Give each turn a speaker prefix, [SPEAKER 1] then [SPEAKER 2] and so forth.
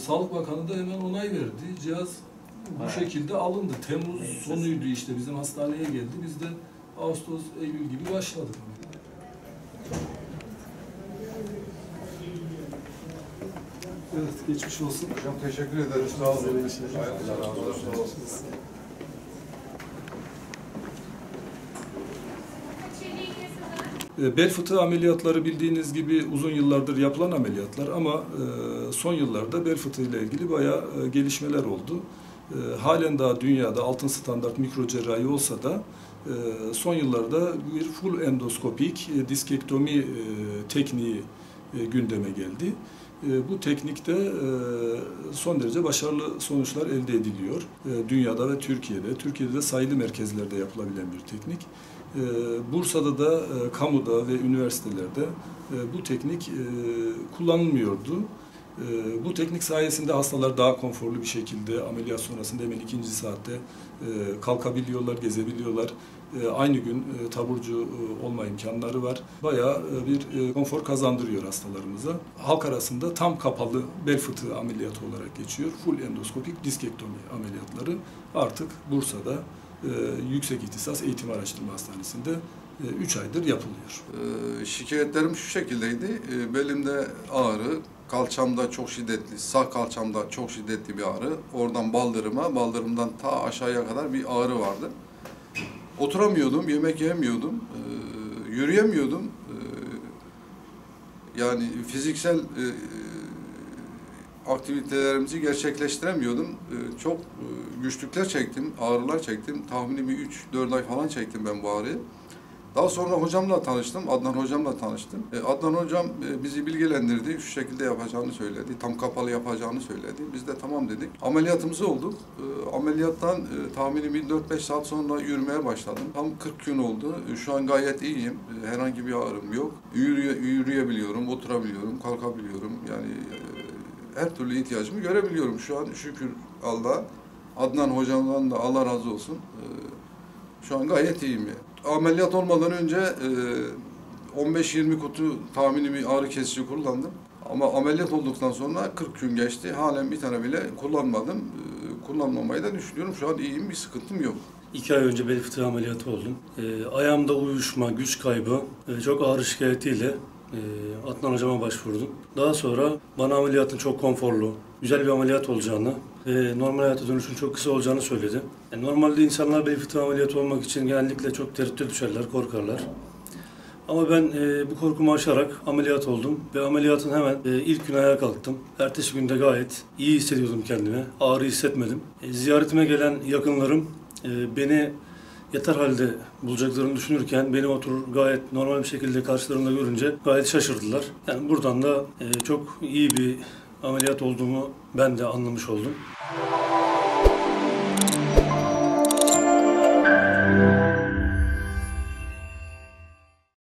[SPEAKER 1] Sağlık Bakanı da hemen onay verdi. Cihaz bu şekilde alındı. Temmuz sonuydu işte bizim hastaneye geldi. Biz de Ağustos, Eylül gibi başladık. Evet, geçmiş olsun.
[SPEAKER 2] Hocam teşekkür ederiz. Sağ olun. Allah razı olsun.
[SPEAKER 1] Bel fıtığı ameliyatları bildiğiniz gibi uzun yıllardır yapılan ameliyatlar ama son yıllarda bel fıtığı ile ilgili bayağı gelişmeler oldu. Halen daha dünyada altın standart mikrocerrahi olsa da son yıllarda bir full endoskopik diskektomi tekniği gündeme geldi. Bu teknikte son derece başarılı sonuçlar elde ediliyor. Dünyada ve Türkiye'de. Türkiye'de de sayılı merkezlerde yapılabilen bir teknik. Bursa'da da, kamuda ve üniversitelerde bu teknik kullanılmıyordu. Bu teknik sayesinde hastalar daha konforlu bir şekilde ameliyat sonrasında hemen ikinci saatte kalkabiliyorlar, gezebiliyorlar. Aynı gün taburcu olma imkanları var. Bayağı bir konfor kazandırıyor hastalarımıza. Halk arasında tam kapalı bel fıtığı ameliyatı olarak geçiyor. Full endoskopik diskektomi ameliyatları artık Bursa'da Yüksek İhtisas Eğitim Araştırma Hastanesi'nde 3 aydır yapılıyor.
[SPEAKER 2] Şikayetlerim şu şekildeydi. Belimde ağrı, kalçamda çok şiddetli, sağ kalçamda çok şiddetli bir ağrı. Oradan baldırıma, baldırımdan ta aşağıya kadar bir ağrı vardı. Oturamıyordum, yemek yemiyordum, yürüyemiyordum. Yani fiziksel aktivitelerimizi gerçekleştiremiyordum. Çok güçlükler çektim, ağrılar çektim. Tahmini bir 3-4 ay falan çektim ben bu ağrıyı. Daha sonra hocamla tanıştım, Adnan hocamla tanıştım. Adnan hocam bizi bilgilendirdi, şu şekilde yapacağını söyledi, tam kapalı yapacağını söyledi. Biz de tamam dedik. Ameliyatımızı olduk. Ameliyattan tahmini bir 4-5 saat sonra yürümeye başladım. Tam 40 gün oldu. Şu an gayet iyiyim. Herhangi bir ağrım yok. Yürüyebiliyorum, oturabiliyorum, kalkabiliyorum. Yani her türlü ihtiyacımı görebiliyorum şu an, şükür Allah'a. Adnan hocamdan da Allah razı olsun. Şu an gayet iyiyim yani. Ameliyat olmadan önce 15-20 kutu tahmini bir ağrı kesici kullandım. Ama ameliyat olduktan sonra 40 gün geçti. Halen bir tane bile kullanmadım. Kullanmamayı da düşünüyorum. Şu an iyiyim, bir sıkıntım yok.
[SPEAKER 3] 2 ay önce bel fıtığı ameliyatı oldum. Ayağımda uyuşma, güç kaybı, çok ağrı şikayetiyle Adnan hocama başvurdum. Daha sonra bana ameliyatın çok konforlu, güzel bir ameliyat olacağını ve normal hayata dönüşün çok kısa olacağını söyledi. Normalde insanlar bel fıtığı ameliyatı olmak için genellikle çok tereddüt düşerler, korkarlar. Ama ben bu korkumu aşarak ameliyat oldum ve ameliyatın hemen ilk gün ayağa kalktım. Ertesi günde gayet iyi hissediyordum kendimi, ağrı hissetmedim. Ziyaretime gelen yakınlarım beni yatar halde bulacaklarını düşünürken beni oturur gayet normal bir şekilde karşılarında görünce gayet şaşırdılar. Yani buradan da çok iyi bir ameliyat olduğumu ben de anlamış oldum.